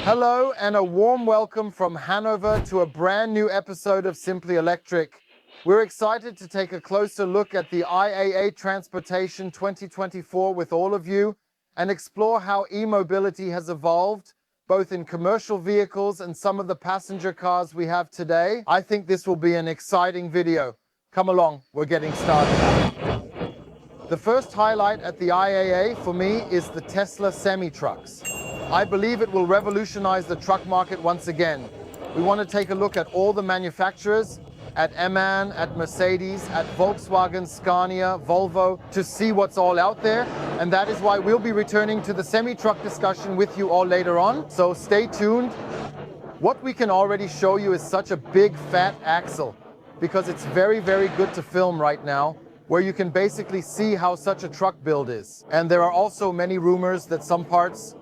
Hello and a warm welcome from Hanover to a brand new episode of Simply Electric. We're excited to take a closer look at the IAA Transportation 2024 with all of you and explore how e-mobility has evolved, both in commercial vehicles and some of the passenger cars we have today. I think this will be an exciting video. Come along, we're getting started. The first highlight at the IAA for me is the Tesla semi-trucks. I believe it will revolutionize the truck market once again. We want to take a look at all the manufacturers, at MAN, at Mercedes, at Volkswagen, Scania, Volvo, to see what's all out there. And that is why we'll be returning to the semi-truck discussion with you all later on. So stay tuned. What we can already show you is such a big fat axle, because it's very, very good to film right now, where you can basically see how such a truck build is. And there are also many rumors that some parts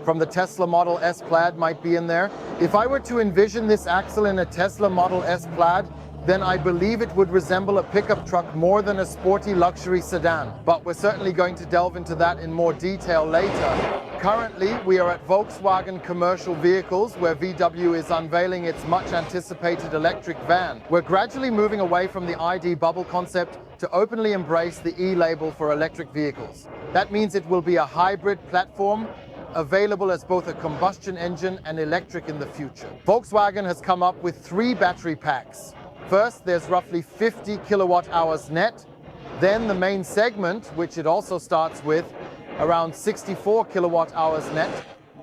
from the Tesla Model S Plaid might be in there. If I were to envision this axle in a Tesla Model S Plaid, then I believe it would resemble a pickup truck more than a sporty luxury sedan. But we're certainly going to delve into that in more detail later. Currently, we are at Volkswagen Commercial Vehicles, where VW is unveiling its much anticipated electric van. We're gradually moving away from the ID bubble concept to openly embrace the E label for electric vehicles. That means it will be a hybrid platform, available as both a combustion engine and electric in the future. Volkswagen has come up with 3 battery packs. First, there's roughly 50 kilowatt hours net. Then the main segment, which it also starts with, around 64 kilowatt hours net.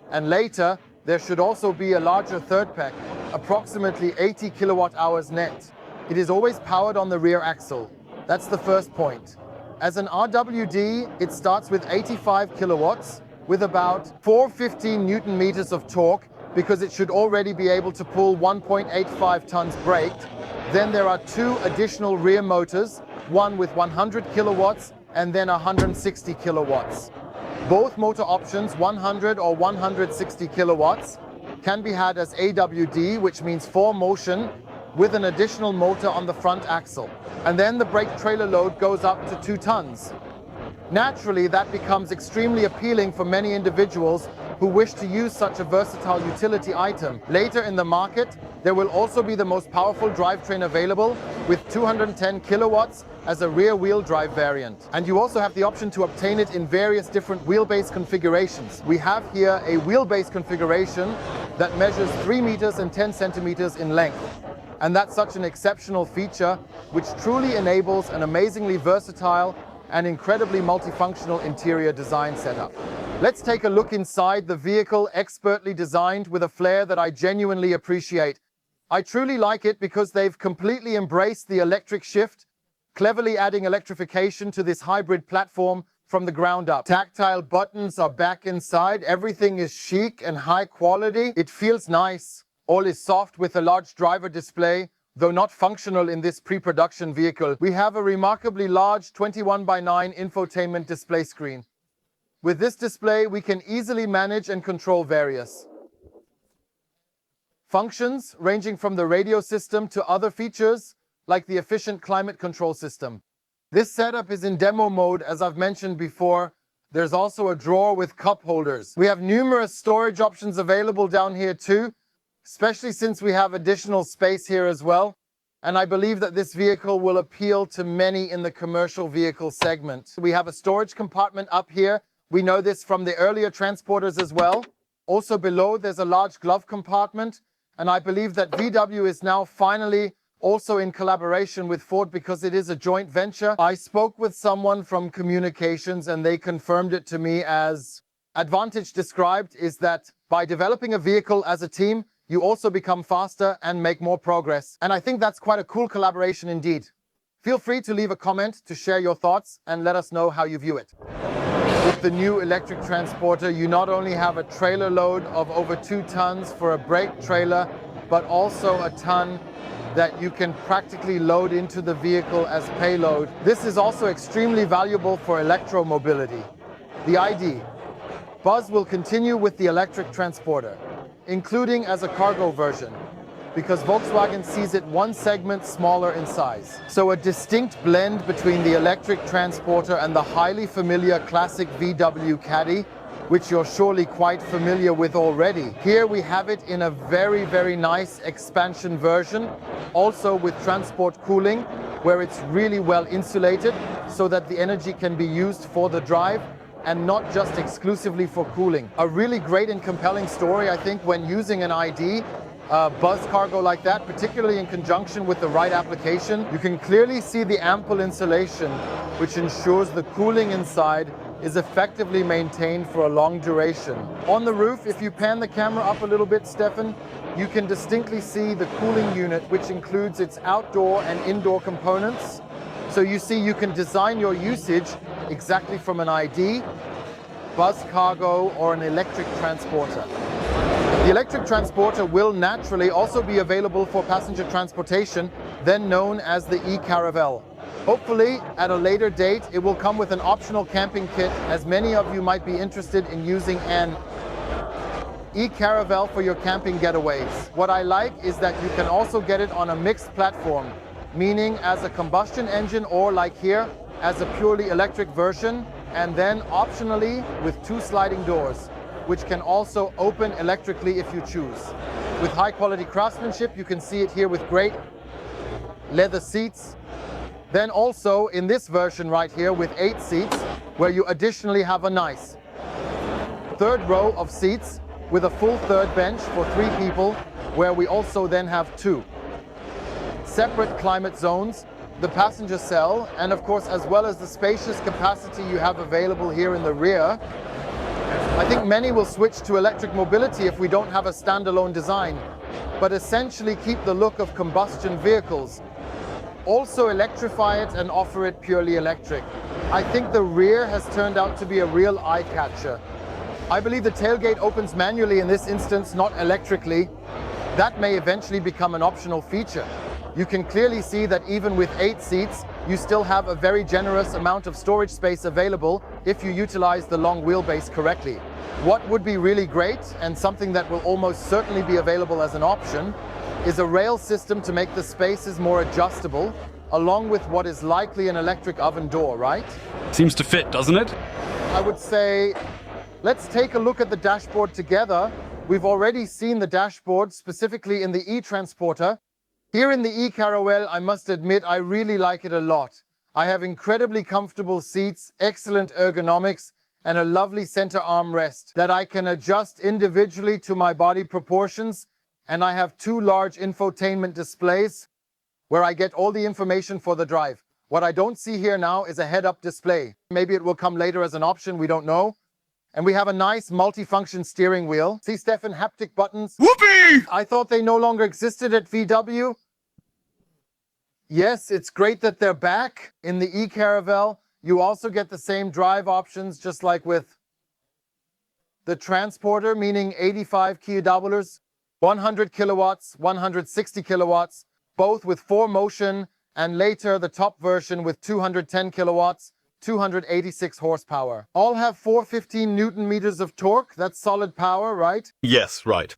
And later, there should also be a larger third pack, approximately 80 kilowatt hours net. It is always powered on the rear axle. That's the first point. As an RWD, it starts with 85 kilowatts, with about 415 Newton meters of torque, because it should already be able to pull 1.85 tons braked. Then there are 2 additional rear motors, one with 100 kilowatts and then 160 kilowatts. Both motor options, 100 or 160 kilowatts, can be had as AWD, which means 4 motion, with an additional motor on the front axle. And then the brake trailer load goes up to 2 tons. Naturally, that becomes extremely appealing for many individuals who wish to use such a versatile utility item. Later in the market, there will also be the most powerful drivetrain available, with 210 kilowatts as a rear-wheel drive variant. And you also have the option to obtain it in various different wheelbase configurations. We have here a wheelbase configuration that measures 3 meters and 10 centimeters in length. And that's such an exceptional feature, which truly enables an amazingly versatile and incredibly multifunctional interior design setup. Let's take a look inside the vehicle, expertly designed with a flair that I genuinely appreciate. I truly like it because they've completely embraced the electric shift, cleverly adding electrification to this hybrid platform from the ground up. Tactile buttons are back inside. Everything is chic and high quality. It feels nice. All is soft with a large driver display. Though not functional in this pre-production vehicle, we have a remarkably large 21:9 infotainment display screen. With this display, we can easily manage and control various functions, ranging from the radio system to other features, like the efficient climate control system. This setup is in demo mode, as I've mentioned before. There's also a drawer with cup holders. We have numerous storage options available down here too, especially since we have additional space here as well. And I believe that this vehicle will appeal to many in the commercial vehicle segment. We have a storage compartment up here. We know this from the earlier transporters as well. Also below, there's a large glove compartment. And I believe that VW is now finally also in collaboration with Ford, because it is a joint venture. I spoke with someone from communications and they confirmed it to me as advantage described is that by developing a vehicle as a team, you also become faster and make more progress. And I think that's quite a cool collaboration indeed. Feel free to leave a comment to share your thoughts and let us know how you view it. With the new electric transporter, you not only have a trailer load of over 2 tons for a brake trailer, but also a ton that you can practically load into the vehicle as payload. This is also extremely valuable for electromobility. The ID. Buzz will continue with the electric transporter, including as a cargo version, because Volkswagen sees it 1 segment smaller in size. So a distinct blend between the electric transporter and the highly familiar classic VW Caddy, which you're surely quite familiar with already. Here we have it in a very, very nice expansion version, also with transport cooling, where it's really well insulated so that the energy can be used for the drive and not just exclusively for cooling. A really great and compelling story, I think, when using an ID, bus cargo like that, particularly in conjunction with the right application. You can clearly see the ample insulation, which ensures the cooling inside is effectively maintained for a long duration. On the roof, if you pan the camera up a little bit, Stefan, you can distinctly see the cooling unit, which includes its outdoor and indoor components. So you see, you can design your usage exactly from an ID, bus cargo, or an electric transporter. The electric transporter will naturally also be available for passenger transportation, then known as the e-Caravelle. Hopefully, at a later date, it will come with an optional camping kit, as many of you might be interested in using an e-Caravelle for your camping getaways. What I like is that you can also get it on a mixed platform, meaning as a combustion engine or, like here, as a purely electric version, and then optionally with 2 sliding doors, which can also open electrically if you choose. With high quality craftsmanship, you can see it here with great leather seats. Then also in this version right here with 8 seats, where you additionally have a nice 3rd row of seats with a full 3rd bench for 3 people, where we also then have 2 separate climate zones, the passenger cell, and of course, as well as the spacious capacity you have available here in the rear. I think many will switch to electric mobility if we don't have a standalone design, but essentially keep the look of combustion vehicles. Also electrify it and offer it purely electric. I think the rear has turned out to be a real eye-catcher. I believe the tailgate opens manually in this instance, not electrically. That may eventually become an optional feature. You can clearly see that even with 8 seats, you still have a very generous amount of storage space available if you utilize the long wheelbase correctly. What would be really great, and something that will almost certainly be available as an option, is a rail system to make the spaces more adjustable, along with what is likely an electric oven door, right? Seems to fit, doesn't it? I would say, let's take a look at the dashboard together. We've already seen the dashboard, specifically in the e-Transporter. Here in the e-Caravelle, I must admit, I really like it a lot. I have incredibly comfortable seats, excellent ergonomics, and a lovely center armrest that I can adjust individually to my body proportions. And I have 2 large infotainment displays where I get all the information for the drive. What I don't see here now is a head-up display. Maybe it will come later as an option, we don't know. And we have a nice multi-function steering wheel. See, Stefan, haptic buttons. Whoopee! I thought they no longer existed at VW. Yes, it's great that they're back in the e-Caravelle. You also get the same drive options, just like with the Transporter, meaning 85 kWh, 100 kilowatts, 160 kilowatts, both with 4Motion, and later the top version with 210 kilowatts, 286 horsepower. All have 415 Newton meters of torque. That's solid power, right? Yes, right.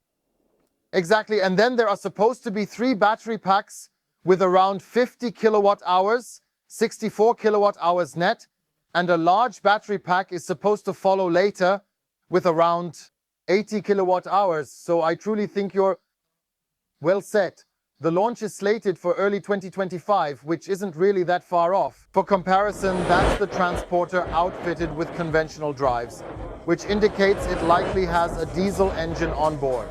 Exactly. And then there are supposed to be 3 battery packs with around 50 kilowatt hours, 64 kilowatt hours net, and a large battery pack is supposed to follow later with around 80 kilowatt hours. So I truly think you're well set. The launch is slated for early 2025, which isn't really that far off. For comparison, that's the Transporter outfitted with conventional drives, which indicates it likely has a diesel engine on board.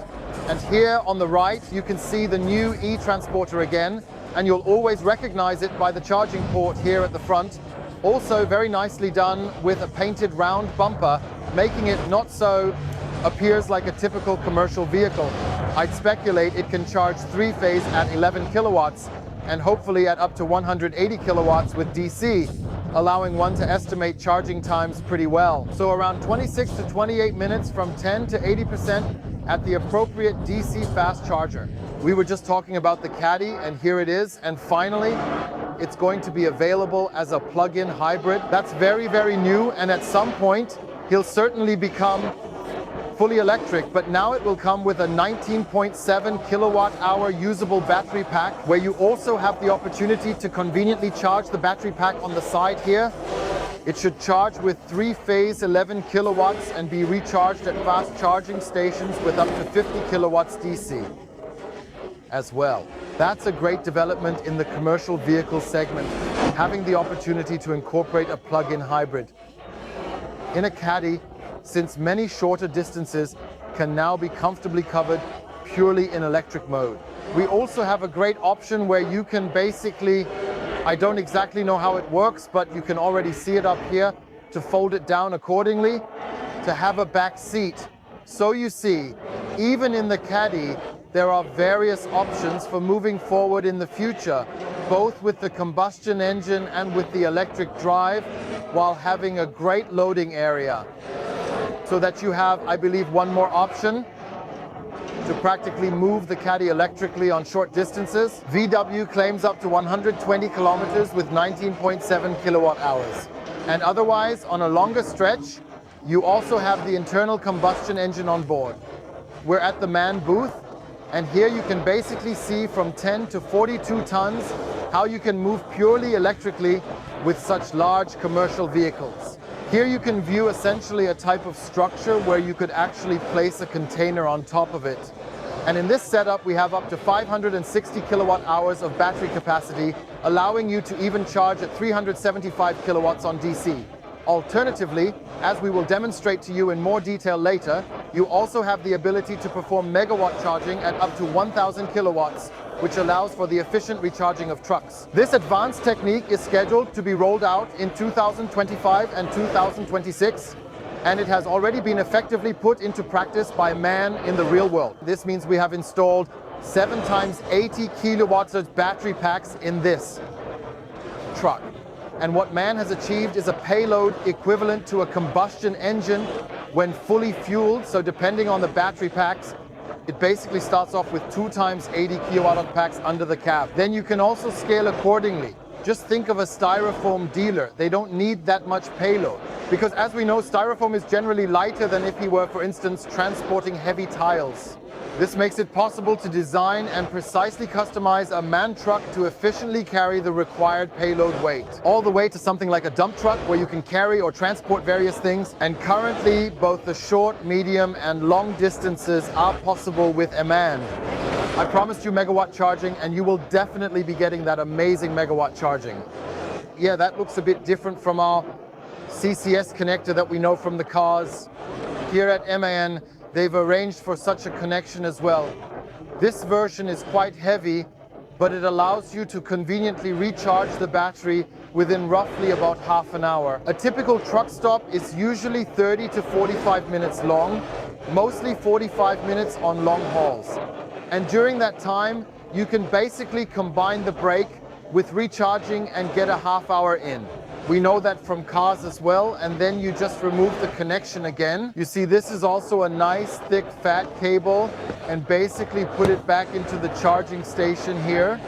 And here on the right, you can see the new e-Transporter again, and you'll always recognize it by the charging port here at the front. Also very nicely done with a painted round bumper, making it not so appears like a typical commercial vehicle. I'd speculate it can charge 3-phase at 11 kilowatts and hopefully at up to 180 kilowatts with DC, allowing one to estimate charging times pretty well. So around 26 to 28 minutes from 10 to 80% at the appropriate DC fast charger. We were just talking about the Caddy, and here it is. And finally, it's going to be available as a plug-in hybrid. That's very, very new, and at some point, he'll certainly become fully electric, but now it will come with a 19.7 kilowatt hour usable battery pack, where you also have the opportunity to conveniently charge the battery pack on the side here. It should charge with 3-phase 11 kilowatts and be recharged at fast charging stations with up to 50 kilowatts DC as well. That's a great development in the commercial vehicle segment, having the opportunity to incorporate a plug-in hybrid. In a caddy, since many shorter distances can now be comfortably covered purely in electric mode. We also have a great option where you can basically, I don't exactly know how it works, but you can already see it up here, to fold it down accordingly, to have a back seat. So you see, even in the caddy, there are various options for moving forward in the future, both with the combustion engine and with the electric drive, while having a great loading area. So that you have, I believe, one more option to practically move the caddy electrically on short distances. VW claims up to 120 kilometers with 19.7 kilowatt hours. And otherwise, on a longer stretch, you also have the internal combustion engine on board. We're at the MAN booth, and here you can basically see from 10 to 42 tons how you can move purely electrically with such large commercial vehicles. Here you can view essentially a type of structure where you could actually place a container on top of it. And in this setup, we have up to 560 kilowatt hours of battery capacity, allowing you to even charge at 375 kilowatts on DC. Alternatively, as we will demonstrate to you in more detail later, you also have the ability to perform megawatt charging at up to 1000 kilowatts, which allows for the efficient recharging of trucks. This advanced technique is scheduled to be rolled out in 2025 and 2026, and it has already been effectively put into practice by MAN in the real world. This means we have installed 7 times 80 kilowatts of battery packs in this truck. And what MAN has achieved is a payload equivalent to a combustion engine when fully fueled. So depending on the battery packs, it basically starts off with 2 times 80 kilowatt packs under the cab. Then you can also scale accordingly. Just think of a styrofoam dealer. They don't need that much payload, because as we know, styrofoam is generally lighter than if he were, for instance, transporting heavy tiles. This makes it possible to design and precisely customize a MAN truck to efficiently carry the required payload weight, all the way to something like a dump truck where you can carry or transport various things. And currently, both the short, medium, and long distances are possible with a MAN. I promised you megawatt charging, and you will definitely be getting that amazing megawatt charging. Yeah, that looks a bit different from our CCS connector that we know from the cars. Here at MAN, they've arranged for such a connection as well. This version is quite heavy, but it allows you to conveniently recharge the battery within roughly about half an hour. A typical truck stop is usually 30 to 45 minutes long, mostly 45 minutes on long hauls. And during that time, you can basically combine the break with recharging and get a half hour in. We know that from cars as well, and then you just remove the connection again. You see, this is also a nice, thick, fat cable, and basically put it back into the charging station here.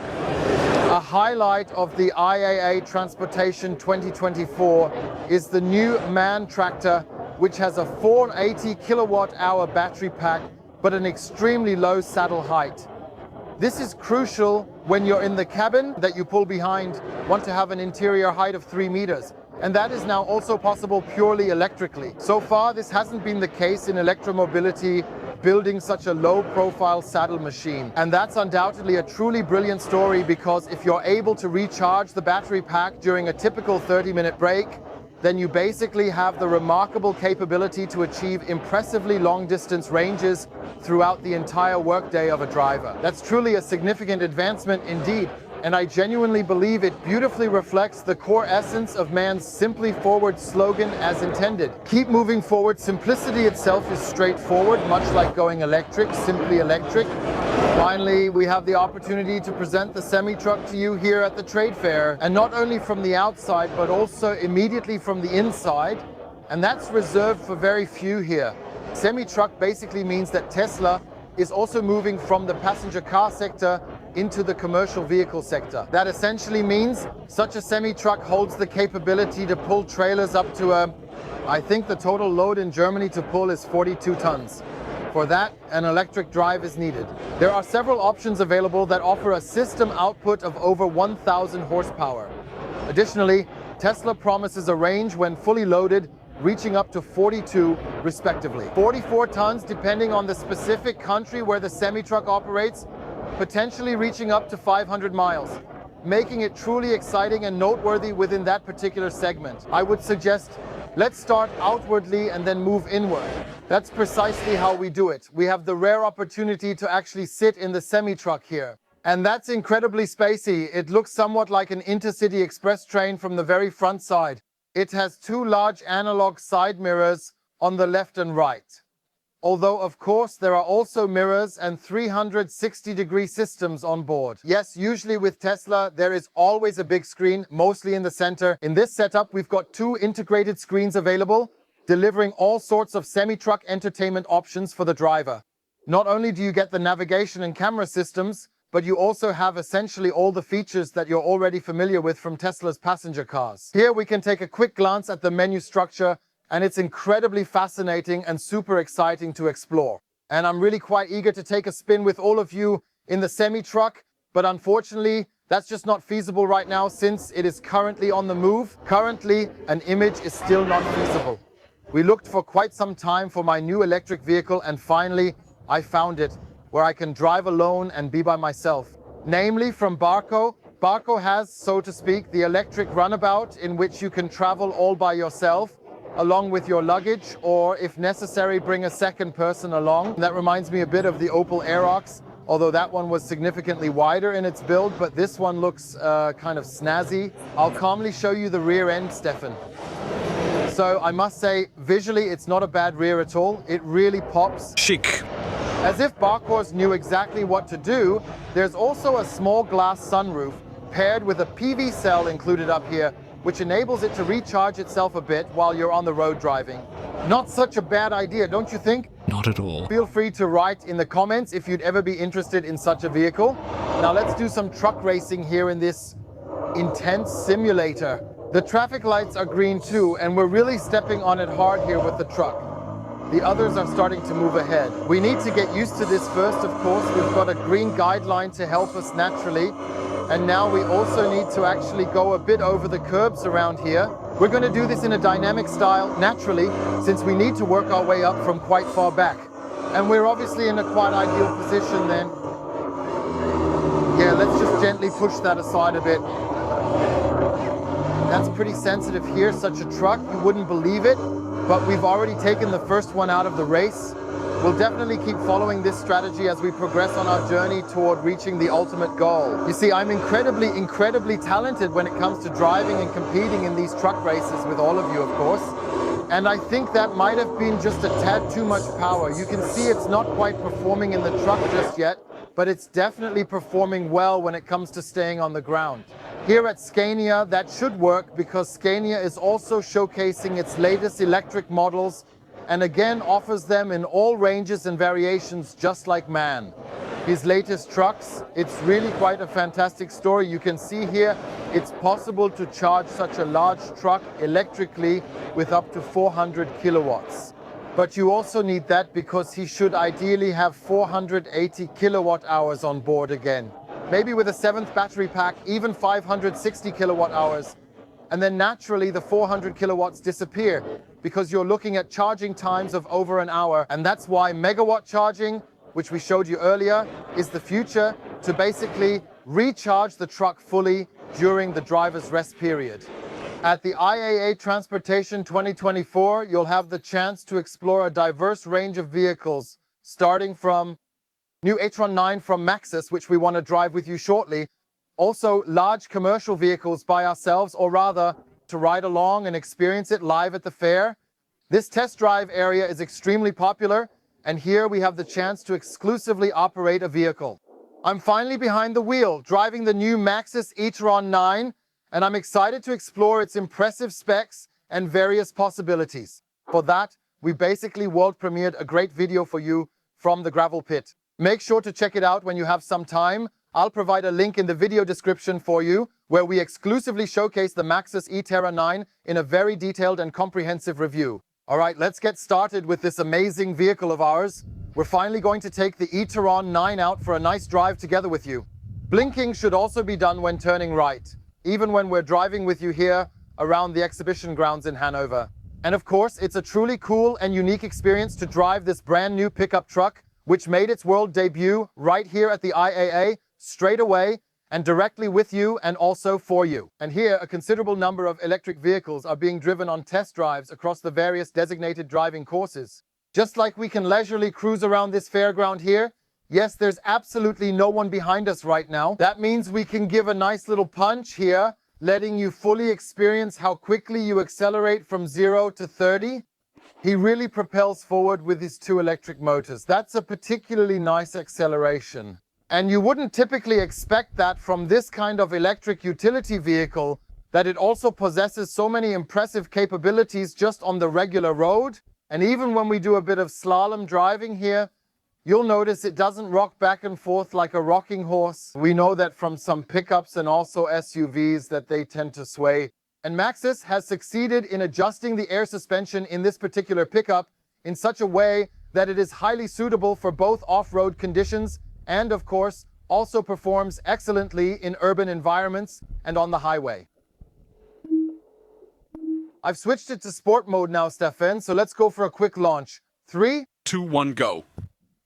A highlight of the IAA Transportation 2024 is the new MAN tractor, which has a 480 kilowatt hour battery pack, but an extremely low saddle height. This is crucial when you're in the cabin that you pull behind, want to have an interior height of 3 meters. And that is now also possible purely electrically. So far, this hasn't been the case in electromobility, building such a low-profile saddle machine. And that's undoubtedly a truly brilliant story, because if you're able to recharge the battery pack during a typical 30-minute break, then you basically have the remarkable capability to achieve impressively long-distance ranges throughout the entire workday of a driver. That's truly a significant advancement indeed, and I genuinely believe it beautifully reflects the core essence of MAN's Simply Forward slogan as intended. Keep moving forward. Simplicity itself is straightforward, much like going electric, simply electric. Finally, we have the opportunity to present the semi-truck to you here at the trade fair, and not only from the outside, but also immediately from the inside, and that's reserved for very few here. Semi-truck basically means that Tesla is also moving from the passenger car sector into the commercial vehicle sector. That essentially means such a semi-truck holds the capability to pull trailers up to I think the total load in Germany to pull is 42 tons. For that, an electric drive is needed. There are several options available that offer a system output of over 1,000 horsepower. Additionally, Tesla promises a range when fully loaded reaching up to 42 respectively. 44 tons depending on the specific country where the semi-truck operates, potentially reaching up to 500 miles, making it truly exciting and noteworthy within that particular segment. I would suggest let's start outwardly and then move inward. That's precisely how we do it. We have the rare opportunity to actually sit in the semi-truck here. And that's incredibly spacey. It looks somewhat like an intercity express train from the very front side. It has two large analog side mirrors on the left and right. Although, of course, there are also mirrors and 360-degree systems on board. Yes, usually with Tesla, there is always a big screen, mostly in the center. In this setup, we've got two integrated screens available, delivering all sorts of semi-truck entertainment options for the driver. Not only do you get the navigation and camera systems, but you also have essentially all the features that you're already familiar with from Tesla's passenger cars. Here we can take a quick glance at the menu structure, and it's incredibly fascinating and super exciting to explore. And I'm really quite eager to take a spin with all of you in the semi-truck, but unfortunately, that's just not feasible right now since it is currently on the move. Currently, an image is still not feasible. We looked for quite some time for my new electric vehicle, and finally, I found it, where I can drive alone and be by myself. Namely from Barco. Barco has, so to speak, the electric runabout in which you can travel all by yourself, along with your luggage, or if necessary, bring a second person along. That reminds me a bit of the Opel Aerox, although that one was significantly wider in its build, but this one looks kind of snazzy. I'll calmly show you the rear end, Stefan. So I must say, visually, it's not a bad rear at all. It really pops. Chic. As if Barkos knew exactly what to do, there's also a small glass sunroof paired with a PV cell included up here, which enables it to recharge itself a bit while you're on the road driving. Not such a bad idea, don't you think? Not at all. Feel free to write in the comments if you'd ever be interested in such a vehicle. Now let's do some truck racing here in this intense simulator. The traffic lights are green too, and we're really stepping on it hard here with the truck. The others are starting to move ahead. We need to get used to this first, of course. We've got a green guideline to help us naturally. And now we also need to actually go a bit over the curbs around here. We're going to do this in a dynamic style, naturally, since we need to work our way up from quite far back. And we're obviously in a quite ideal position then. Yeah, let's just gently push that aside a bit. That's pretty sensitive here, such a truck. You wouldn't believe it. But we've already taken the first one out of the race. We'll definitely keep following this strategy as we progress on our journey toward reaching the ultimate goal. You see, I'm incredibly talented when it comes to driving and competing in these truck races with all of you, of course. And I think that might have been just a tad too much power. You can see it's not quite performing in the truck just yet, but it's definitely performing well when it comes to staying on the ground. Here at Scania, that should work because Scania is also showcasing its latest electric models and again offers them in all ranges and variations just like MAN. His latest trucks, it's really quite a fantastic story. You can see here, it's possible to charge such a large truck electrically with up to 400 kilowatts. But you also need that because he should ideally have 480 kilowatt hours on board again. Maybe with a 7th battery pack, even 560 kilowatt hours. And then naturally the 400 kilowatts disappear because you're looking at charging times of over an hour. And that's why megawatt charging, which we showed you earlier, is the future to basically recharge the truck fully during the driver's rest period. At the IAA Transportation 2024, you'll have the chance to explore a diverse range of vehicles, starting from new e-Terron 9 from Maxus, which we want to drive with you shortly. Also, large commercial vehicles by ourselves, or rather, to ride along and experience it live at the fair. This test drive area is extremely popular, and here we have the chance to exclusively operate a vehicle. I'm finally behind the wheel, driving the new Maxus e-Terron 9, and I'm excited to explore its impressive specs and various possibilities. For that, we basically world premiered a great video for you from the gravel pit. Make sure to check it out when you have some time. I'll provide a link in the video description for you, where we exclusively showcase the Maxus eTerron 9 in a very detailed and comprehensive review. All right, let's get started with this amazing vehicle of ours. We're finally going to take the eTerron 9 out for a nice drive together with you. Blinking should also be done when turning right. Even when we're driving with you here, around the exhibition grounds in Hanover. And of course, it's a truly cool and unique experience to drive this brand new pickup truck, which made its world debut right here at the IAA, straight away, and directly with you and also for you. And here, a considerable number of electric vehicles are being driven on test drives across the various designated driving courses. Just like we can leisurely cruise around this fairground here, yes, there's absolutely no one behind us right now. That means we can give a nice little punch here, letting you fully experience how quickly you accelerate from 0 to 30. He really propels forward with his two electric motors. That's a particularly nice acceleration. And you wouldn't typically expect that from this kind of electric utility vehicle, that it also possesses so many impressive capabilities just on the regular road. And even when we do a bit of slalom driving here, you'll notice it doesn't rock back and forth like a rocking horse. We know that from some pickups and also SUVs that they tend to sway. And Maxus has succeeded in adjusting the air suspension in this particular pickup in such a way that it is highly suitable for both off-road conditions and, of course, also performs excellently in urban environments and on the highway. I've switched it to sport mode now, Stefan, so let's go for a quick launch. 3, 2, 1, go.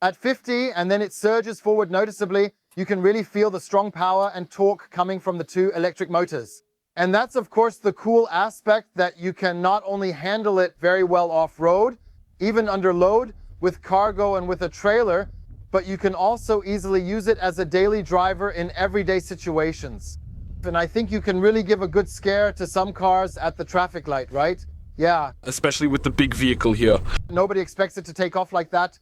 At 50, and then it surges forward noticeably, you can really feel the strong power and torque coming from the two electric motors. And that's, of course, the cool aspect, that you can not only handle it very well off-road, even under load, with cargo and with a trailer, but you can also easily use it as a daily driver in everyday situations. And I think you can really give a good scare to some cars at the traffic light, right? Yeah. Especially with the big vehicle here. Nobody expects it to take off like that.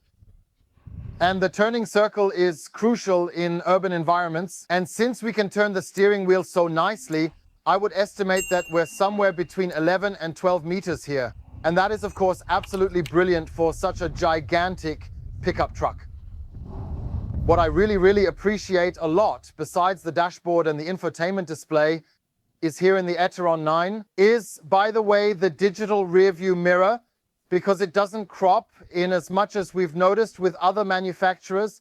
And the turning circle is crucial in urban environments. And since we can turn the steering wheel so nicely, I would estimate that we're somewhere between 11 and 12 meters here. And that is, of course, absolutely brilliant for such a gigantic pickup truck. What I really appreciate a lot, besides the dashboard and the infotainment display, is here in the eTerron 9, is, by the way, the digital rear view mirror, because it doesn't crop in as much as we've noticed with other manufacturers,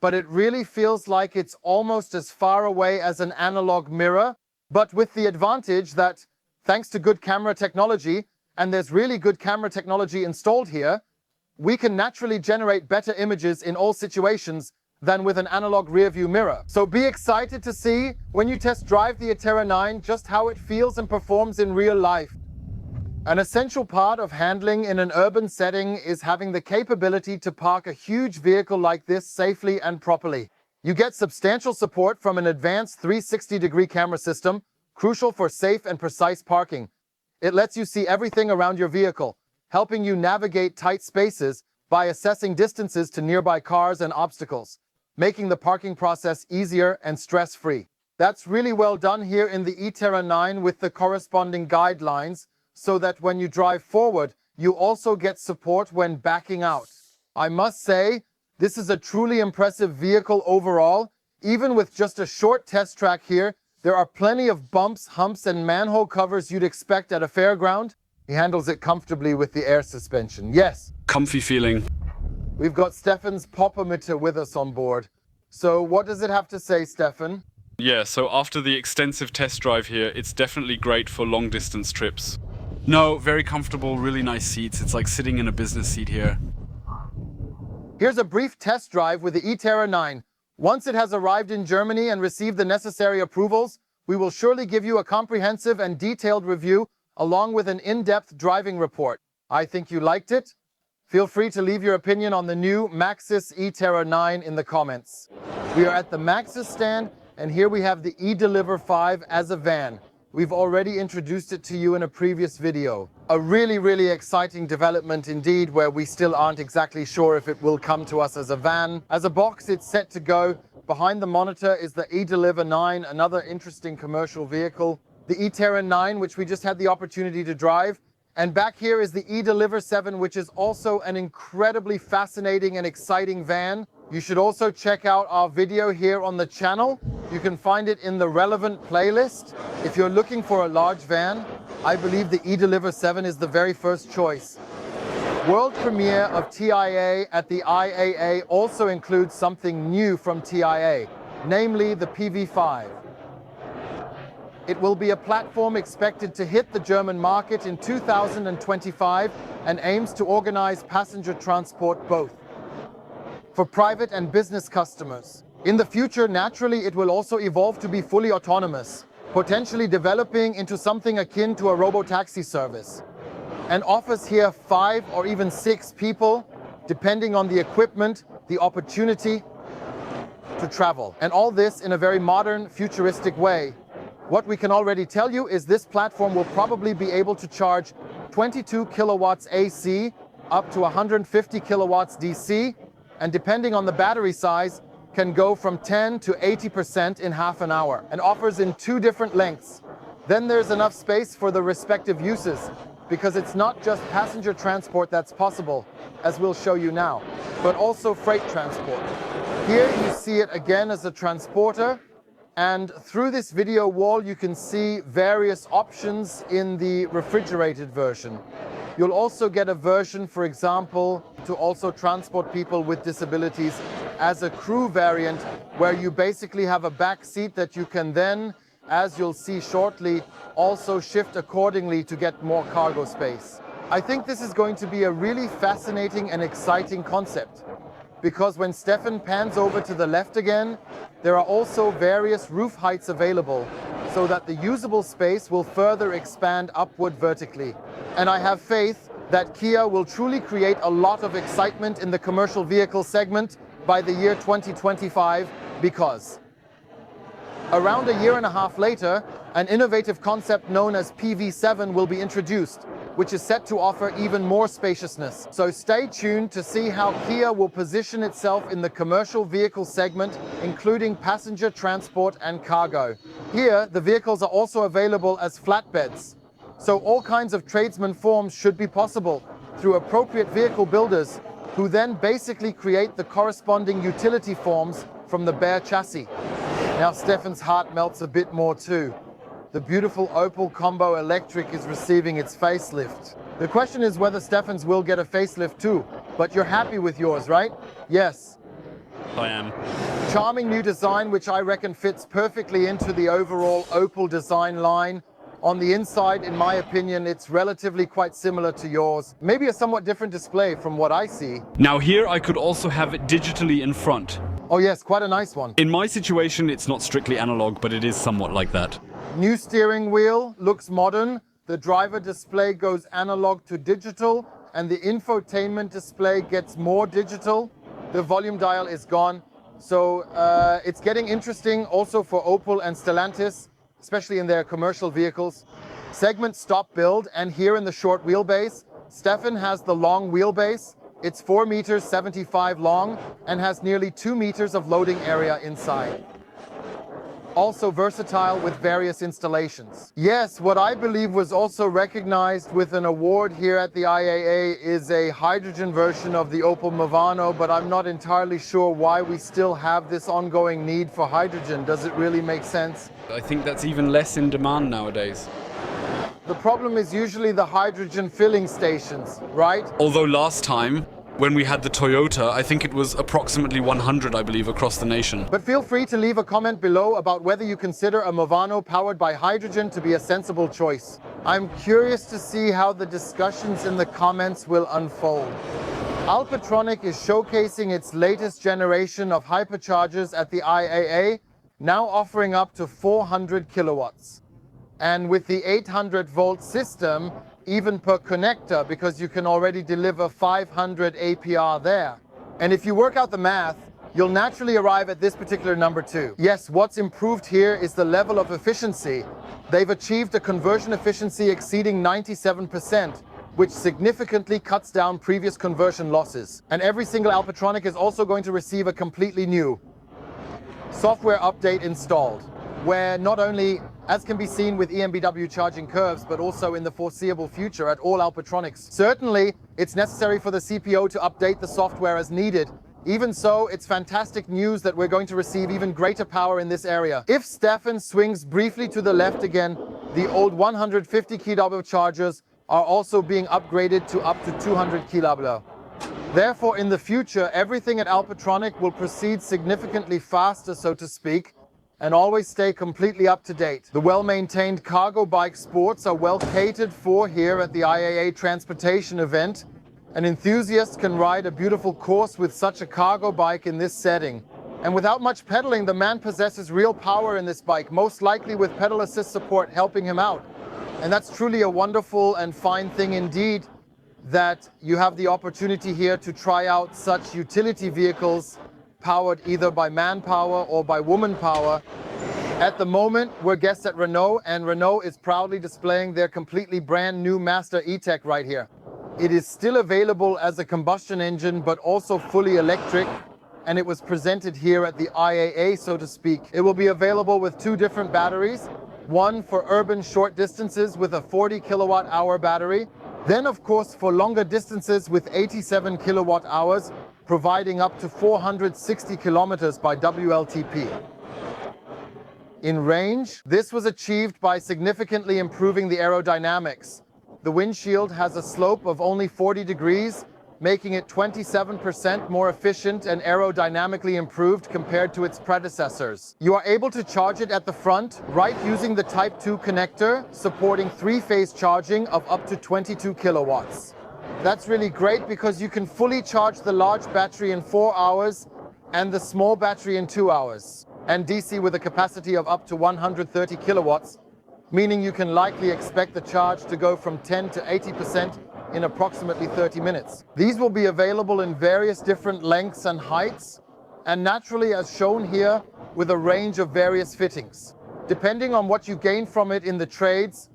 but it really feels like it's almost as far away as an analog mirror, but with the advantage that, thanks to good camera technology, and there's really good camera technology installed here, we can naturally generate better images in all situations than with an analog rear view mirror. So be excited to see, when you test drive the eTerron 9, just how it feels and performs in real life. An essential part of handling in an urban setting is having the capability to park a huge vehicle like this safely and properly. You get substantial support from an advanced 360-degree camera system, crucial for safe and precise parking. It lets you see everything around your vehicle, helping you navigate tight spaces by assessing distances to nearby cars and obstacles, making the parking process easier and stress-free. That's really well done here in the eTerron 9 with the corresponding guidelines, so that when you drive forward, you also get support when backing out. I must say, this is a truly impressive vehicle overall. Even with just a short test track here, there are plenty of bumps, humps, and manhole covers you'd expect at a fairground. He handles it comfortably with the air suspension. Yes. Comfy feeling. We've got Stefan's popometer with us on board. So what does it have to say, Stefan? Yeah, so after the extensive test drive here, it's definitely great for long distance trips. No, very comfortable, really nice seats. It's like sitting in a business seat here. Here's a brief test drive with the eTerron 9. Once it has arrived in Germany and received the necessary approvals, we will surely give you a comprehensive and detailed review along with an in-depth driving report. I think you liked it. Feel free to leave your opinion on the new Maxus eTerron 9 in the comments. We are at the Maxus stand, and here we have the eDeliver 5 as a van. We've already introduced it to you in a previous video. A really exciting development indeed, where we still aren't exactly sure if it will come to us as a van. As a box, it's set to go. Behind the monitor is the eDeliver 9, another interesting commercial vehicle. The eTerron 9, which we just had the opportunity to drive. And back here is the eDeliver 7, which is also an incredibly fascinating and exciting van. You should also check out our video here on the channel. You can find it in the relevant playlist. If you're looking for a large van, I believe the eDeliver 7 is the very first choice. World premiere of TIA at the IAA also includes something new from TIA, namely the PV5. It will be a platform expected to hit the German market in 2025 and aims to organize passenger transport both for private and business customers. In the future, naturally, it will also evolve to be fully autonomous, potentially developing into something akin to a robotaxi service, and offers here 5 or even 6 people, depending on the equipment, the opportunity to travel. And all this in a very modern, futuristic way. What we can already tell you is this platform will probably be able to charge 22 kilowatts AC up to 150 kilowatts DC, and depending on the battery size, can go from 10 to 80% in half an hour, and offers in 2 different lengths. Then there's enough space for the respective uses, because it's not just passenger transport that's possible, as we'll show you now, but also freight transport. Here you see it again as a transporter, and through this video wall you can see various options in the refrigerated version. You'll also get a version, for example, to also transport people with disabilities as a crew variant, where you basically have a back seat that you can then, as you'll see shortly, also shift accordingly to get more cargo space. I think this is going to be a really fascinating and exciting concept, because when Stefan pans over to the left again, there are also various roof heights available, so that the usable space will further expand upward vertically. And I have faith that Kia will truly create a lot of excitement in the commercial vehicle segment by the year 2025, because around a year and a half later, an innovative concept known as PV7 will be introduced, which is set to offer even more spaciousness. So stay tuned to see how Kia will position itself in the commercial vehicle segment, including passenger transport and cargo. Here, the vehicles are also available as flatbeds, so all kinds of tradesman forms should be possible through appropriate vehicle builders, who then basically create the corresponding utility forms from the bare chassis. Now Stefan's heart melts a bit more too. The beautiful Opel Combo Electric is receiving its facelift. The question is whether Stefan's will get a facelift too, but you're happy with yours, right? Yes. I am. Charming new design, which I reckon fits perfectly into the overall Opel design line. On the inside, in my opinion, it's relatively quite similar to yours. Maybe a somewhat different display from what I see. Now here I could also have it digitally in front. Oh yes, quite a nice one. In my situation, it's not strictly analog, but it is somewhat like that. New steering wheel, looks modern. The driver display goes analog to digital, and the infotainment display gets more digital. The volume dial is gone. So it's getting interesting also for Opel and Stellantis, especially in their commercial vehicles. Segment stop build, and here in the short wheelbase, Stefan has the long wheelbase. It's 4 meters 75 long and has nearly 2 meters of loading area inside. Also versatile with various installations. Yes, what I believe was also recognized with an award here at the IAA is a hydrogen version of the Opel Movano, but I'm not entirely sure why we still have this ongoing need for hydrogen. Does it really make sense? I think that's even less in demand nowadays. The problem is usually the hydrogen filling stations, right? Although last time, when we had the Toyota, I think it was approximately 100, I believe, across the nation. But feel free to leave a comment below about whether you consider a Movano powered by hydrogen to be a sensible choice. I'm curious to see how the discussions in the comments will unfold. Alpitronic is showcasing its latest generation of hyperchargers at the IAA, now offering up to 400 kilowatts. And with the 800 volt system, even per connector, because you can already deliver 500 APR there. And if you work out the math, you'll naturally arrive at this particular number too. Yes, what's improved here is the level of efficiency. They've achieved a conversion efficiency exceeding 97%, which significantly cuts down previous conversion losses. And every single Alpitronic is also going to receive a completely new software update installed, where not only, as can be seen with EMBW charging curves, but also in the foreseeable future at all Alpitronics. Certainly, it's necessary for the CPO to update the software as needed. Even so, it's fantastic news that we're going to receive even greater power in this area. If Stefan swings briefly to the left again, the old 150 kW chargers are also being upgraded to up to 200 kW. Therefore, in the future, everything at Alpitronic will proceed significantly faster, so to speak, and always stay completely up to date. The well-maintained cargo bike sports are well catered for here at the IAA Transportation event, and enthusiasts can ride a beautiful course with such a cargo bike in this setting. And without much pedaling, the man possesses real power in this bike, most likely with pedal assist support helping him out. And that's truly a wonderful and fine thing indeed, that you have the opportunity here to try out such utility vehicles powered either by manpower or by woman power. At the moment, we're guests at Renault, and Renault is proudly displaying their completely brand new Master E-Tech right here. It is still available as a combustion engine, but also fully electric, and it was presented here at the IAA, so to speak. It will be available with two different batteries, one for urban short distances with a 40 kilowatt hour battery, then of course for longer distances with 87 kilowatt hours, providing up to 460 kilometers by WLTP. In range, this was achieved by significantly improving the aerodynamics. The windshield has a slope of only 40 degrees, making it 27% more efficient and aerodynamically improved compared to its predecessors. You are able to charge it at the front, right, using the Type 2 connector, supporting three-phase charging of up to 22 kilowatts. That's really great because you can fully charge the large battery in 4 hours and the small battery in 2 hours, and DC with a capacity of up to 130 kilowatts, meaning you can likely expect the charge to go from 10 to 80% in approximately 30 minutes. These will be available in various different lengths and heights, and naturally as shown here with a range of various fittings, depending on what you gain from it in the trades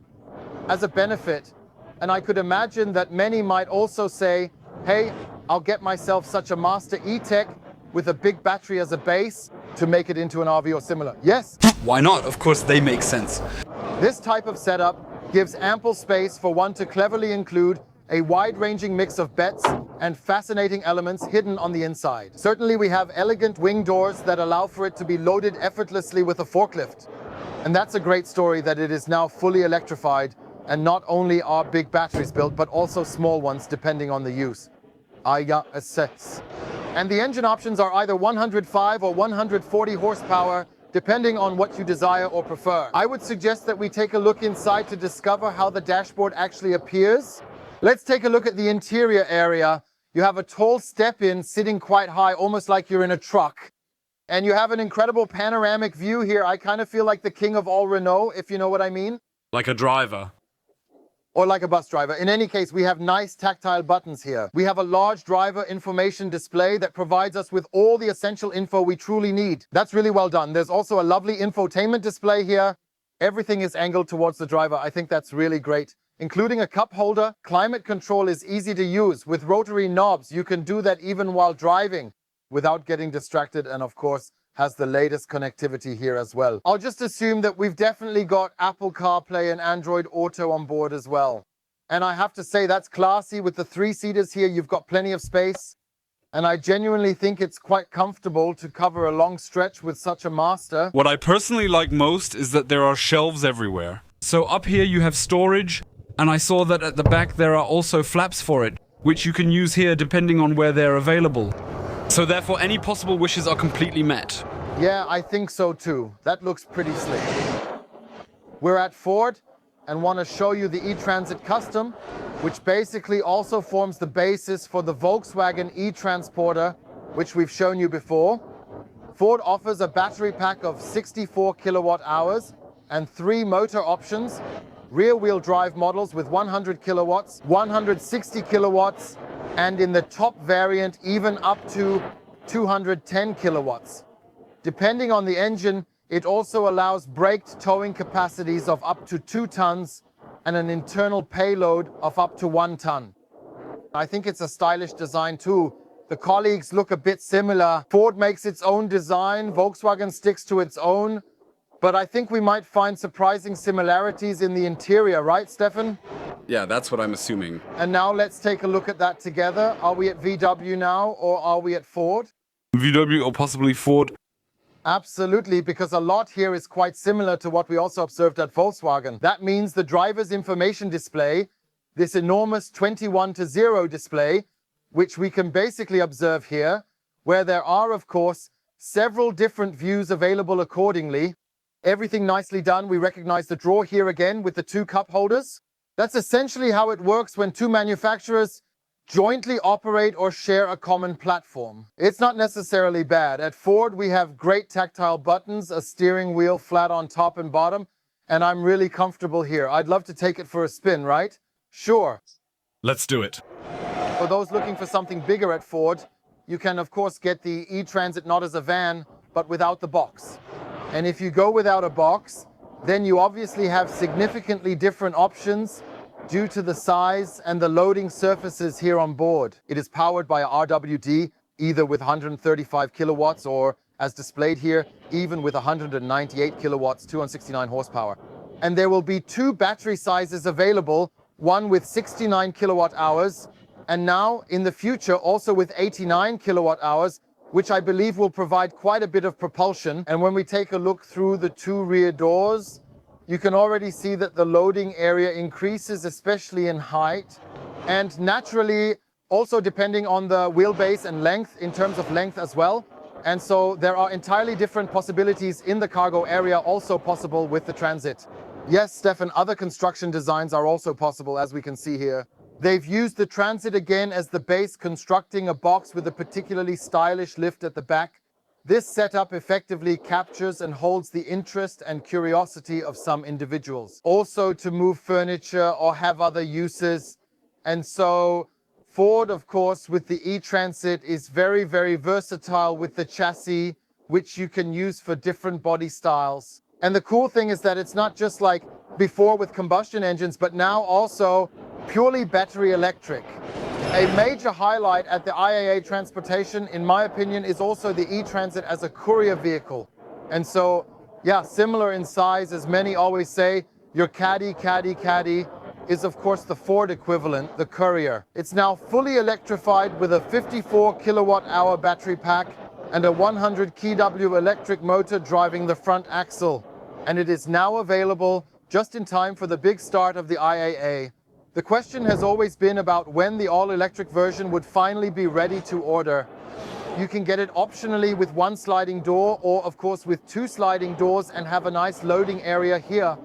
as a benefit. And I could imagine that many might also say, hey, I'll get myself such a Master E-Tech with a big battery as a base to make it into an RV or similar. Yes. Why not? Of course, they make sense. This type of setup gives ample space for one to cleverly include a wide-ranging mix of bets and fascinating elements hidden on the inside. Certainly we have elegant wing doors that allow for it to be loaded effortlessly with a forklift. And that's a great story that it is now fully electrified, and not only are big batteries built, but also small ones depending on the use. IAA. And the engine options are either 105 or 140 horsepower, depending on what you desire or prefer. I would suggest that we take a look inside to discover how the dashboard actually appears. Let's take a look at the interior area. You have a tall step-in sitting quite high, almost like you're in a truck. And you have an incredible panoramic view here. I kind of feel like the king of all Renault, if you know what I mean. Like a driver. Or like a bus driver. In any case, we have nice tactile buttons here. We have a large driver information display that provides us with all the essential info we truly need. That's really well done. There's also a lovely infotainment display here. Everything is angled towards the driver. I think that's really great. Including a cup holder. Climate control is easy to use. With rotary knobs, you can do that even while driving without getting distracted, and of course, has the latest connectivity here as well. I'll just assume that we've definitely got Apple CarPlay and Android Auto on board as well. And I have to say that's classy. With the 3-seaters here, you've got plenty of space. And I genuinely think it's quite comfortable to cover a long stretch with such a Master. What I personally like most is that there are shelves everywhere. So up here you have storage, and I saw that at the back there are also flaps for it, which you can use here depending on where they're available. So therefore any possible wishes are completely met. Yeah, I think so too. That looks pretty slick. We're at Ford and want to show you the e-Transit Custom, which basically also forms the basis for the Volkswagen e-Transporter, which we've shown you before. Ford offers a battery pack of 64 kilowatt hours and 3 motor options. Rear-wheel drive models with 100 kilowatts, 160 kilowatts, and in the top variant, even up to 210 kilowatts. Depending on the engine, it also allows braked towing capacities of up to 2 tons and an internal payload of up to 1 ton. I think it's a stylish design too. The colleagues look a bit similar. Ford makes its own design, Volkswagen sticks to its own. But I think we might find surprising similarities in the interior, right, Stefan? Yeah, that's what I'm assuming. And now let's take a look at that together. Are we at VW now, or are we at Ford? VW or possibly Ford. Absolutely, because a lot here is quite similar to what we also observed at Volkswagen. That means the driver's information display, this enormous 21:0 display, which we can basically observe here, where there are, of course, Several different views available accordingly. Everything nicely done. We recognize the drawer here again with the two cup holders. That's essentially how it works when two manufacturers jointly operate or share a common platform. It's not necessarily bad. At Ford, we have great tactile buttons, a steering wheel flat on top and bottom, and I'm really comfortable here. I'd love to take it for a spin, right? Sure. Let's do it. For those looking for something bigger at Ford, you can of course get the e-Transit not as a van, but without the box. And if you go without a box, then you obviously have significantly different options due to the size and the loading surfaces here on board. It is powered by a RWD, either with 135 kilowatts or, as displayed here, even with 198 kilowatts, 269 horsepower. And there will be two battery sizes available, one with 69 kilowatt hours, and now in the future also with 89 kilowatt hours, which I believe will provide quite a bit of propulsion. And when we take a look through the two rear doors, you can already see that the loading area increases, especially in height, and naturally also depending on the wheelbase and length, in terms of length as well. And so there are entirely different possibilities in the cargo area also possible with the Transit. Yes, Stefan, other construction designs are also possible, as we can see here. They've used the Transit again as the base, constructing a box with a particularly stylish lift at the back. This setup effectively captures and holds the interest and curiosity of some individuals. Also to move furniture or have other uses. And so Ford, of course, with the e-Transit is very, very versatile with the chassis, which you can use for different body styles. And the cool thing is that it's not just like before with combustion engines, but now also purely battery electric. A major highlight at the IAA Transportation, in my opinion, is also the e-Transit as a courier vehicle. And so, yeah, similar in size, as many always say, your caddy is of course the Ford equivalent, the Courier. It's now fully electrified with a 54 kilowatt hour battery pack and a 100 kW electric motor driving the front axle. And it is now available just in time for the big start of the IAA. The question has always been about when the all-electric version would finally be ready to order. You can get it optionally with one sliding door or of course with two sliding doors and have a nice loading area here.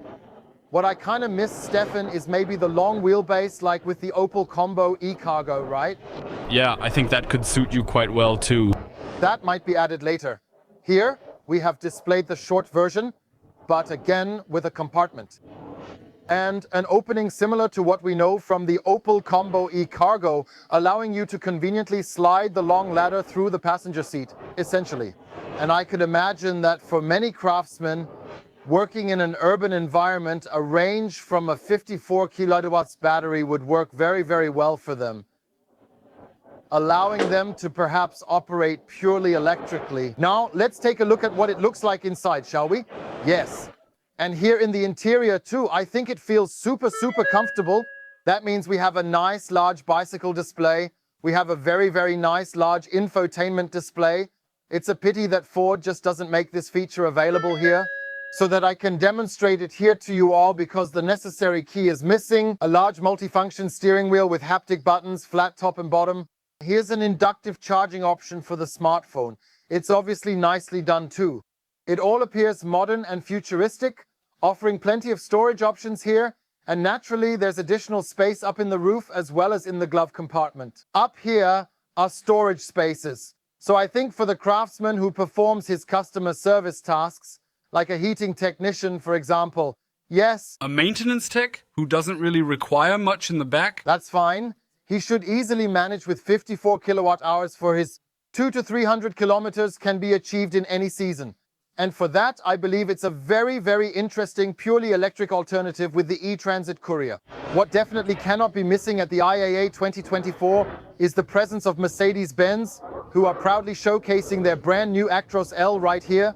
What I kind of miss, Stefan, is maybe the long wheelbase like with the Opel Combo e-Cargo, right? Yeah, I think that could suit you quite well too. That might be added later. Here we have displayed the short version, but again with a compartment. And an opening similar to what we know from the Opel Combo e-Cargo, allowing you to conveniently slide the long ladder through the passenger seat, essentially. And I could imagine that for many craftsmen working in an urban environment, a range from a 54 kilowatts battery would work very, very well for them, allowing them to perhaps operate purely electrically. Now, let's take a look at what it looks like inside, shall we? Yes. And here in the interior too, I think it feels super, super comfortable. That means we have a nice large bicycle display. We have a very, very nice large infotainment display. It's a pity that Ford just doesn't make this feature available here so that I can demonstrate it here to you all, because the necessary key is missing. A large multifunction steering wheel with haptic buttons, flat top and bottom. Here's an inductive charging option for the smartphone. It's obviously nicely done too. It all appears modern and futuristic, offering plenty of storage options here, and naturally there's additional space up in the roof as well as in the glove compartment. Up here are storage spaces. So I think for the craftsman who performs his customer service tasks, like a heating technician, for example, yes. A maintenance tech who doesn't really require much in the back? That's fine. He should easily manage with 54 kilowatt hours for his 200 to 300 kilometers can be achieved in any season. And for that, I believe it's a very, very interesting, purely electric alternative with the e-Transit Courier. What definitely cannot be missing at the IAA 2024 is the presence of Mercedes-Benz, who are proudly showcasing their brand new Actros L right here.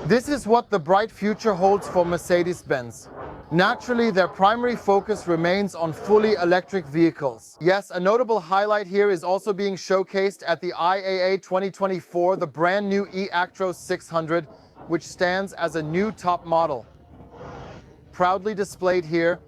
This is what the bright future holds for Mercedes-Benz. Naturally, their primary focus remains on fully electric vehicles. Yes, a notable highlight here is also being showcased at the IAA 2024, the brand new e-Actros 600, which stands as a new top model. Proudly displayed here,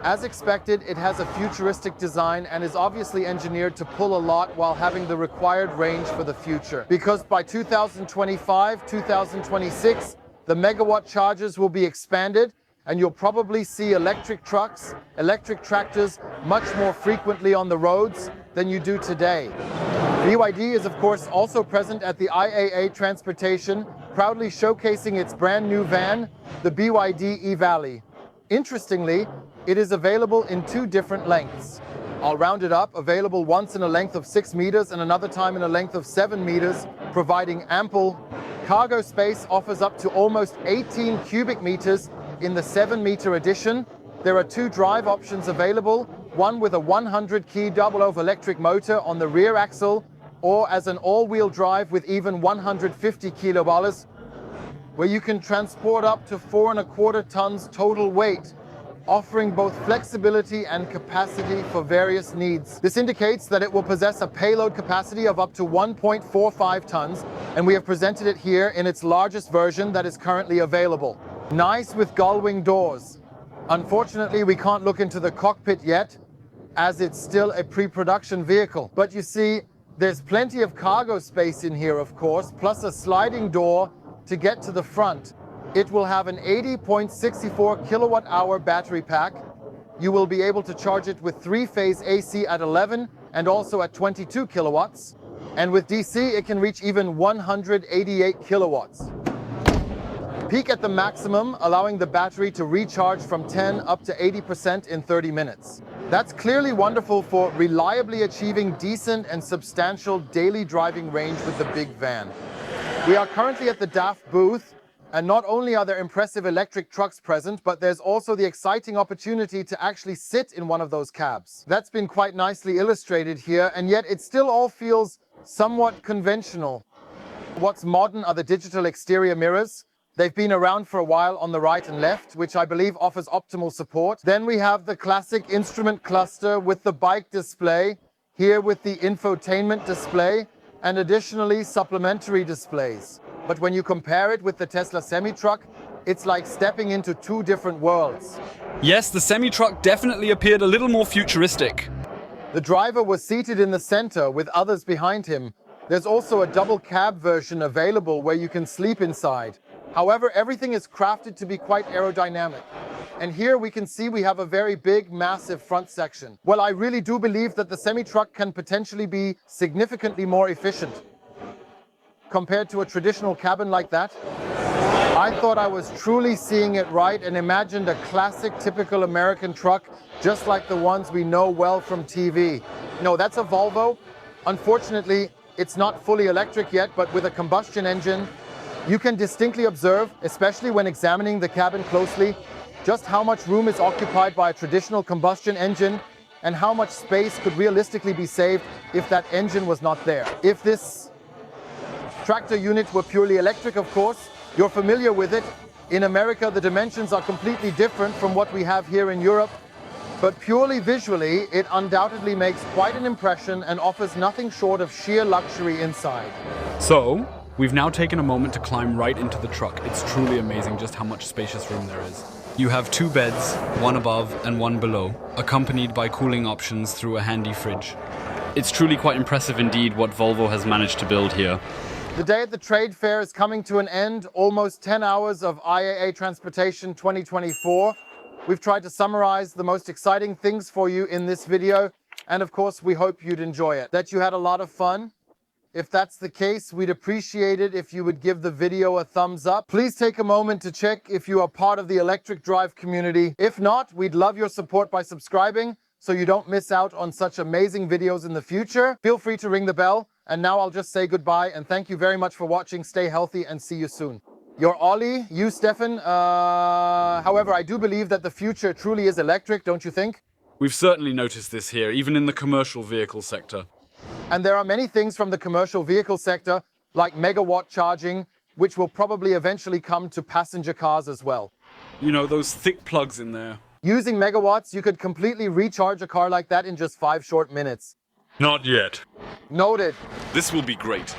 As expected, it has a futuristic design and is obviously engineered to pull a lot while having the required range for the future. Because by 2025, 2026, the megawatt chargers will be expanded and you'll probably see electric trucks, electric tractors much more frequently on the roads than you do today. BYD is of course also present at the IAA Transportation, proudly showcasing its brand new van, the BYD e-Valley. Interestingly, it is available in two different lengths. I'll round it up, available once in a length of 6 meters and another time in a length of 7 meters, providing ample cargo space. Offers up to almost 18 cubic meters in the 7-meter edition. There are two drive options available, one with a 100-key double-over electric motor on the rear axle, or as an all-wheel drive with even 150 kilowatts, where you can transport up to 4.25 tons total weight, offering both flexibility and capacity for various needs. This indicates that it will possess a payload capacity of up to 1.45 tons, and we have presented it here in its largest version that is currently available. Nice with gull-wing doors. Unfortunately, we can't look into the cockpit yet, as it's still a pre-production vehicle. But you see, there's plenty of cargo space in here, of course, plus a sliding door to get to the front. It will have an 80.64 kilowatt-hour battery pack. You will be able to charge it with 3-phase AC at 11 and also at 22 kilowatts. And with DC, it can reach even 188 kilowatts. Peak at the maximum, allowing the battery to recharge from 10 up to 80% in 30 minutes. That's clearly wonderful for reliably achieving decent and substantial daily driving range with the big van. We are currently at the DAF booth, and not only are there impressive electric trucks present, but there's also the exciting opportunity to actually sit in one of those cabs. That's been quite nicely illustrated here, and yet it still all feels somewhat conventional. What's modern are the digital exterior mirrors. They've been around for a while on the right and left, which I believe offers optimal support. Then we have the classic instrument cluster with the bike display, here with the infotainment display, and additionally supplementary displays. But when you compare it with the Tesla semi-truck, it's like stepping into two different worlds. Yes, the semi-truck definitely appeared a little more futuristic. The driver was seated in the center with others behind him. There's also a double cab version available where you can sleep inside. However, everything is crafted to be quite aerodynamic. And here we can see we have a very big, massive front section. Well, I really do believe that the semi-truck can potentially be significantly more efficient compared to a traditional cabin like that. I thought I was truly seeing it right and imagined a classic, typical American truck, just like the ones we know well from TV. No, that's a Volvo. Unfortunately, it's not fully electric yet, but with a combustion engine, you can distinctly observe, especially when examining the cabin closely, just how much room is occupied by a traditional combustion engine and how much space could realistically be saved if that engine was not there. If this tractor unit were purely electric, of course, you're familiar with it. In America, the dimensions are completely different from what we have here in Europe, but purely visually, it undoubtedly makes quite an impression and offers nothing short of sheer luxury inside. So, we've now taken a moment to climb right into the truck. It's truly amazing just how much spacious room there is. You have two beds, one above and one below, accompanied by cooling options through a handy fridge. It's truly quite impressive indeed what Volvo has managed to build here. The day at the trade fair is coming to an end, almost 10 hours of IAA Transportation 2024. We've tried to summarize the most exciting things for you in this video, and of course we hope you'd enjoy it, that you had a lot of fun. If that's the case, we'd appreciate it if you would give the video a thumbs up. Please take a moment to check if you are part of the electric drive community. If not, we'd love your support by subscribing so you don't miss out on such amazing videos in the future. Feel free to ring the bell. And now I'll just say goodbye and thank you very much for watching. Stay healthy and see you soon. Your OLLI, you Stefan. However, I do believe that the future truly is electric, don't you think? We've certainly noticed this here, even in the commercial vehicle sector. And there are many things from the commercial vehicle sector, like megawatt charging, which will probably eventually come to passenger cars as well. You know, those thick plugs in there. Using megawatts, you could completely recharge a car like that in just 5 short minutes. Not yet. Noted. This will be great.